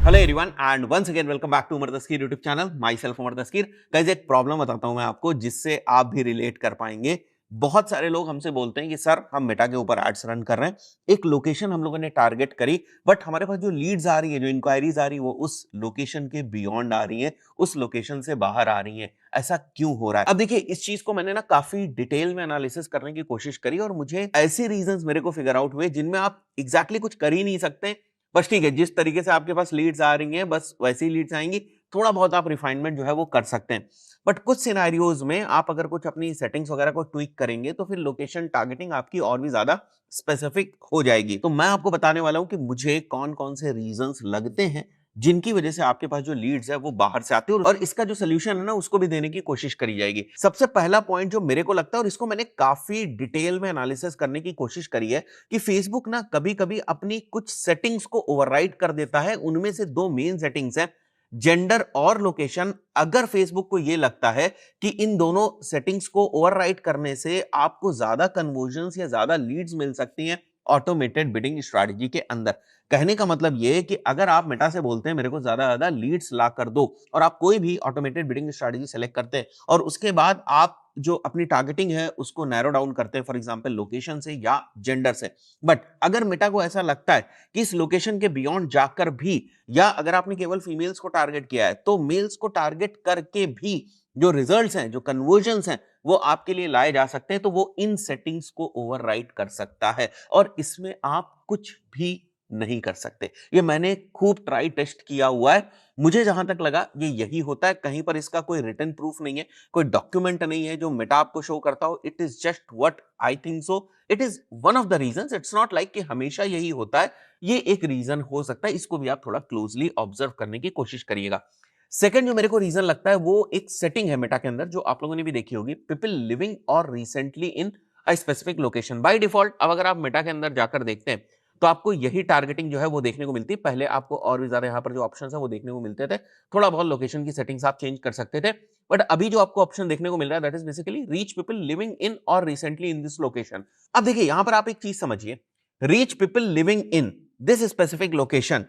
Hello everyone and once again welcome back to Umar Taskeer YouTube channel. Myself Umar Taskeer. Guys एक problem बताता हूं मैं आपको जिससे आप भी रिलेट कर पाएंगे। बहुत सारे लोग हमसे बोलते हैं कि सर हम मेटा के ऊपर एड्स रन कर रहे हैं, एक लोकेशन हम लोगों ने टारगेट करी, बट हमारे पास जो लीड्स आ रही है, जो इंक्वायरीज आ रही है, वो उस लोकेशन के बियॉन्ड आ रही है, उस लोकेशन से बाहर आ रही है। ऐसा क्यों हो रहा है? अब देखिए, इस चीज को मैंने ना काफी डिटेल में एनालिसिस करने की कोशिश करी और मुझे ऐसे रीजंस मेरे को फिगर आउट हुए जिनमें आप एग्जैक्टली कुछ कर ही नहीं सकते। बस ठीक है, जिस तरीके से आपके पास लीड्स आ रही हैं बस वैसी ही लीड्स आएंगी। थोड़ा बहुत आप रिफाइनमेंट जो है वो कर सकते हैं, बट कुछ सिनेरियोज में आप अगर कुछ अपनी सेटिंग्स वगैरह को ट्विक करेंगे तो फिर लोकेशन टारगेटिंग आपकी और भी ज्यादा स्पेसिफिक हो जाएगी। तो मैं आपको बताने वाला हूं कि मुझे कौन कौन से रीजंस लगते हैं जिनकी वजह से आपके पास जो लीड्स है वो बाहर से आते हैं, और इसका जो सोल्यूशन है ना उसको भी देने की कोशिश करी जाएगी। सबसे पहला पॉइंट जो मेरे को लगता है, और इसको मैंने काफी डिटेल में एनालिसिस करने की कोशिश करी है, कि फेसबुक ना कभी कभी अपनी कुछ सेटिंग्स को ओवरराइड कर देता है। उनमें से दो मेन सेटिंग्स हैं, जेंडर और लोकेशन। अगर फेसबुक को यह लगता है कि इन दोनों सेटिंग्स को ओवरराइड करने से आपको ज्यादा कन्वर्जन्स या ज्यादा लीड्स मिल सकती हैं ऑटोमेटेड बिडिंग स्ट्रैटेजी के अंदर। कहने का मतलब यह है कि अगर आप मेटा से बोलते हैं मेरे को ज्यादा लीड्स ला कर दो, और आप कोई भी ऑटोमेटेड बिडिंग स्ट्रैटेजी सेलेक्ट करते हैं और उसके बाद आप जो अपनी टारगेटिंग है उसको नैरो डाउन करते हैं, फॉर एग्जांपल लोकेशन से या जेंडर से, बट अगर मेटा को ऐसा लगता है कि इस लोकेशन के बियॉन्ड जाकर भी, या अगर आपने केवल फीमेल्स को टारगेट किया है तो मेल्स को टारगेट करके भी जो रिजल्ट्स हैं, जो कन्वर्जन्स हैं, वो आपके लिए लाए जा सकते हैं, तो वो इन सेटिंग्स को ओवरराइड कर सकता है और इसमें आप कुछ भी नहीं कर सकते। ये मैंने खूब ट्राई टेस्ट किया हुआ है। मुझे जहां तक लगा ये यही होता है। कहीं पर इसका कोई रिटन प्रूफ नहीं है, कोई डॉक्यूमेंट नहीं है जो मेटा आपको शो करता हो। It is just what I think so. It is one of the reasons. It's not like कि हमेशा यही होता है। ये एक रीजन हो सकता है, इसको भी आप थोड़ा क्लोजली ऑब्जर्व करने की कोशिश करिएगा। सेकंड जो मेरे को रीजन लगता है वो एक सेटिंग है मेटा के अंदर, जो आप लोगों ने भी देखी होगी, पीपल लिविंग और recently in a specific location. By default अब अगर आप मेटा के अंदर जाकर देखते हैं तो आपको यही टारगेटिंग जो है वो देखने को मिलती है। पहले आपको और भी ज्यादा यहाँ पर जो ऑप्शंस है वो देखने को मिलते थे। थोड़ा बहुत लोकेशन की सेटिंग्स आप चेंज कर सकते थे, बट अभी जो आपको ऑप्शन देखने को मिल रहा है that is basically reach people living in और रिसेंटली इन दिस लोकेशन। अब देखिए यहां पर आप एक चीज समझिए, reach people living in this specific location,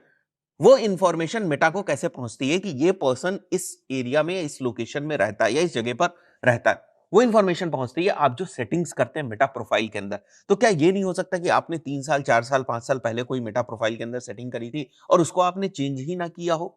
वो इंफॉर्मेशन मेटा को कैसे पहुंचती है कि ये पर्सन इस एरिया में, इस लोकेशन में रहता है या इस जगह पर रहता है। वो इंफॉर्मेशन पहुंचती है आप जो सेटिंग्स करते हैं मेटा प्रोफाइल के अंदर। तो क्या ये नहीं हो सकता कि आपने 3 साल 4 साल 5 साल पहले कोई मेटा प्रोफाइल के अंदर सेटिंग करी थी और उसको आपने चेंज ही ना किया हो,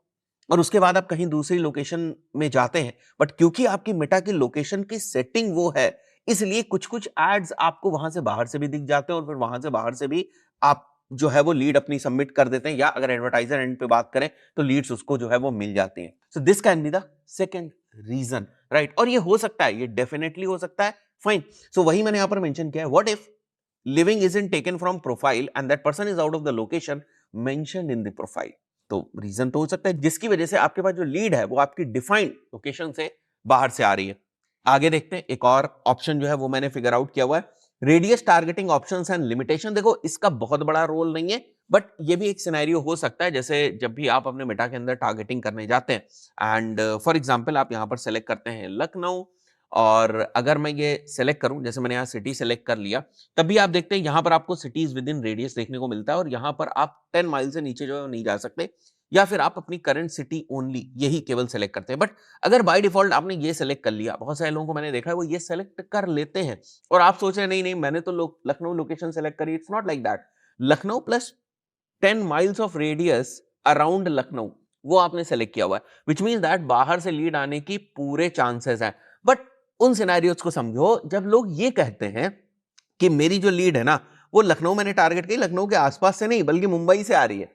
और उसके बाद आप कहीं दूसरी लोकेशन में जाते हैं, बट क्योंकि आपकी मेटा की लोकेशन की सेटिंग वो है, इसलिए कुछ कुछ एड्स आपको वहां से बाहर से भी दिख जाते हैं और फिर वहां से बाहर से भी आप जो है वो लीड अपनी सबमिट कर देते हैं, या अगर एडवर्टाइजर एंड पे बात करें तो लीड्स उसको जो है वो मिल जाती हैं। So this can be the second reason, right? और ये हो सकता है, ये डेफिनेटली हो सकता है। फाइन। सो वही मैंने यहां पर मेंशन किया है, what if living is in taken from profile and that person is out of the location mentioned in the profile. तो रीजन तो हो सकता है जिसकी वजह से आपके पास जो लीड है वो आपकी डिफाइंड लोकेशन से बाहर से आ रही है। आगे देखते हैं, एक और ऑप्शन जो है वो मैंने फिगर आउट किया हुआ है, radius targeting options and limitation. देखो इसका बहुत बड़ा रोल नहीं है, बट ये भी एक सिनेरियो हो सकता है। जैसे जब भी आप अपने मेटा के अंदर टारगेटिंग करने जाते हैं एंड फॉर एग्जांपल आप यहां पर सेलेक्ट करते हैं लखनऊ, और अगर मैं ये सेलेक्ट करूं, जैसे मैंने यहाँ सिटी सेलेक्ट कर लिया, तब भी आप देखते हैं यहाँ पर आपको सिटीज विद इन रेडियस देखने को मिलता है, और यहाँ पर आप 10 माइल से नीचे जो है नहीं जा सकते, या फिर आप अपनी करंट सिटी ओनली यही केवल सेलेक्ट करते हैं। बट अगर बाय डिफॉल्ट आपने ये सेलेक्ट कर लिया, बहुत सारे लोगों को मैंने देखा है वो ये सेलेक्ट कर लेते हैं, और आप सोच रहे हैं नहीं नहीं मैंने तो लखनऊ लोकेशन सेलेक्ट करी। It's not like that. Lucknow plus 10 miles of radius around Lucknow वो आपने सेलेक्ट किया हुआ है, विच मीन्स दैट बाहर से लीड आने की पूरे चांसेस हैं। बट उन सिनेरियोज को समझो जब लोग ये कहते हैं कि मेरी जो लीड है ना वो लखनऊ मैंने टारगेट की, लखनऊ के आसपास से नहीं बल्कि मुंबई से आ रही है।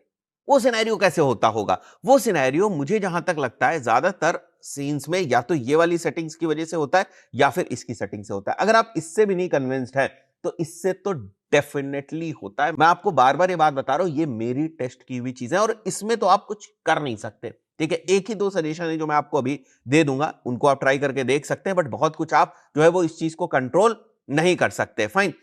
वो सिनेरियो कैसे होता होगा? वो सिनेरियो मुझे जहां तक लगता है ज्यादातर सीन्स में या तो ये वाली सेटिंग्स की वजह से होता है या फिर इसकी सेटिंग से होता है। अगर आप इससे भी नहीं कन्विंस्ड है तो इससे तो डेफिनेटली होता है। मैं आपको बार बार ये बात बता रहा हूं, ये मेरी टेस्ट की हुई चीज है और इसमें तो आप कुछ कर नहीं सकते। ठीक है, एक ही दो सजेशन है जो मैं आपको अभी दे दूंगा, उनको आप ट्राई करके देख सकते हैं, बट बहुत कुछ आप जो है वो इस चीज को कंट्रोल नहीं कर सकते। फाइन।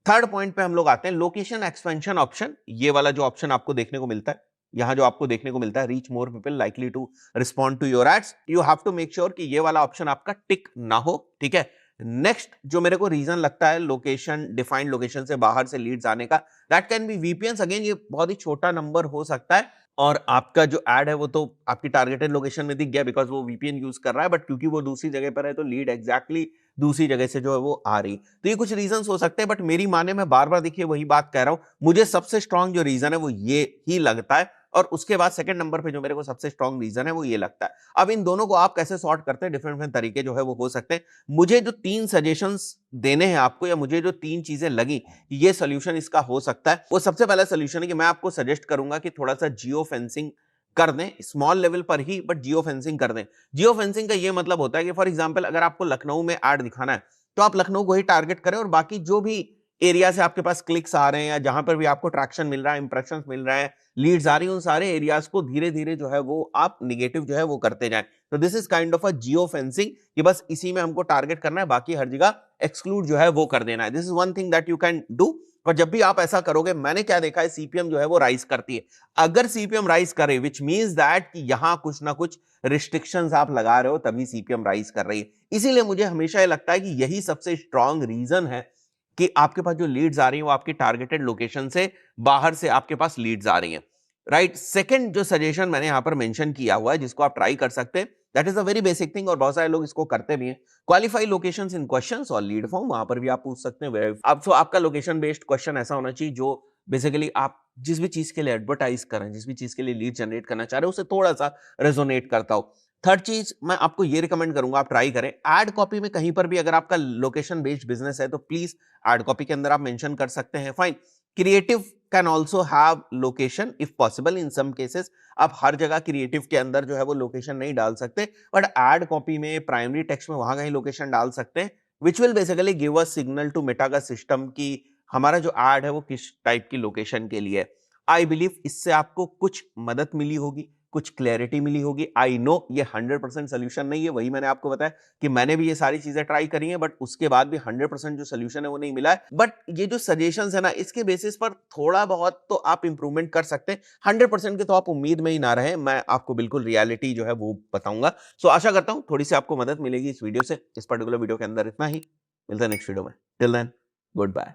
थर्ड पॉइंट पे हम लोग आते हैं, लोकेशन एक्सपेंशन ऑप्शन। ये वाला जो ऑप्शन आपको देखने को मिलता है, यहां जो आपको देखने को मिलता है, reach more people likely to respond to your ads, you have to make sure कि ये वाला ऑप्शन आपका टिक ना हो। ठीक है। नेक्स्ट जो मेरे को रीजन लगता है लोकेशन, डिफाइंड लोकेशन से बाहर से लीड्स आने का, that can be VPN. Again ये बहुत ही छोटा नंबर हो सकता है, और आपका जो ऐड है वो तो आपकी टारगेटेड लोकेशन में दिख गया बिकॉज वो वीपीएन यूज कर रहा है, बट क्योंकि वो दूसरी जगह पर है तो लीड एग्जैक्टली दूसरी जगह से जो है वो आ रही। तो ये कुछ रीजंस हो सकते हैं, बट मेरी माने मैं बार बार देखिए वही बात कह रहा हूं, मुझे सबसे स्ट्रांग जो रीजन है वो ये ही लगता है, और उसके बाद सेकंड नंबर पे जो मेरे को सबसे स्ट्रांग रीजन है वो ये लगता है। अब इन दोनों को आप कैसे सॉर्ट करते हैं, डिफरेंट डिफरेंट तरीके जो है वो हो सकते हैं। मुझे जो 3 सजेशंस देने हैं आपको, या मुझे जो 3 चीजें लगी ये सोल्यूशन इसका हो सकता है, वो सबसे पहला सोल्यूशन है कि मैं आपको सजेस्ट करूंगा कि थोड़ा सा जियो फेंसिंग कर दें, स्मॉल लेवल पर ही, बट जियो फेंसिंग कर दें। जियो फेंसिंग का ये मतलब होता है कि फॉर एग्जांपल अगर आपको लखनऊ में ऐड दिखाना है तो आप लखनऊ को ही टारगेट करें, और बाकी जो भी एरिया से आपके पास क्लिक्स आ रहे हैं या जहां पर भी आपको ट्रैक्शन मिल रहा है, इंप्रेशंस मिल रहे हैं, लीड्स आ रही हैं, उन सारे एरियाज को धीरे धीरे जो है वो आप निगेटिव जो है वो करते जाएं। तो this is kind of a geo fencing, कि बस इसी में हमको टारगेट करना है, बाकी हर जगह एक्सक्लूड जो है वो कर देना है। This is one thing that you can do. और जब भी आप ऐसा करोगे, मैंने क्या देखा है, सीपीएम जो है वो राइज करती है। अगर सीपीएम राइज करे विच मींस दैट कि यहां कुछ ना कुछ रिस्ट्रिक्शंस आप लगा रहे हो, तभी सीपीएम राइज कर रही है। इसीलिए मुझे हमेशा ये लगता है कि यही सबसे स्ट्रांग रीजन है कि आपके पास जो लीड्स आ रही हैं वो आपकी टारगेटेड लोकेशन से बाहर से आपके पास लीड्स आ रही हैं। राइट, सेकंड जो सजेशन मैंने यहां पर मेंशन किया हुआ है जिसको आप ट्राई कर सकते हैं, that is a very basic thing, और बहुत सारे लोग इसको करते भी हैं। क्वालिफाई लोकेशंस इन क्वेश्चंस और लीड फॉर्म, वहां पर भी आप पूछ सकते हैं। अब तो आपका लोकेशन बेस्ड क्वेश्चन ऐसा होना चाहिए जो बेसिकली आप जिस भी चीज के लिए एडवर्टाइज कर रहे हैं, जिस भी चीज के लिए लीड जनरेट करना चाह रहे हैं, उसे थोड़ा सा रेजोनेट करता हो। थर्ड चीज मैं आपको ये रिकमेंड करूंगा, आप ट्राई करें एड कॉपी में कहीं पर भी, अगर आपका लोकेशन बेस्ड बिजनेस है तो प्लीज एड कॉपी के अंदर आप मेंशन कर सकते हैं। Fine, creative can also have location if possible in some cases. आप हर जगह क्रिएटिव के अंदर जो है वो लोकेशन नहीं डाल सकते, बट एड कॉपी में, प्राइमरी टेक्स्ट में वहां कहीं लोकेशन डाल सकते हैं, which will basically give a signal to Meta का सिस्टम की हमारा जो एड है वो किस टाइप की लोकेशन के लिए है। आई बिलीव इससे आपको कुछ मदद मिली होगी, कुछ क्लैरिटी मिली होगी। आई नो ये 100% सोल्यूशन नहीं है, वही मैंने आपको बताया कि मैंने भी ये सारी चीजें ट्राई करी हैं, बट उसके बाद भी 100% जो सोल्यूशन है वो नहीं मिला है। बट ये जो सजेशंस है ना, इसके बेसिस पर थोड़ा बहुत तो आप इंप्रूवमेंट कर सकते हैं। 100% के तो आप उम्मीद में ही ना रहे, मैं आपको बिल्कुल रियलिटी जो है वो बताऊंगा। सो आशा करता हूं थोड़ी सी आपको मदद मिलेगी इस वीडियो से। इस पर्टिकुलर वीडियो के अंदर इतना ही, मिलता है नेक्स्ट वीडियो में। Till then, good bye.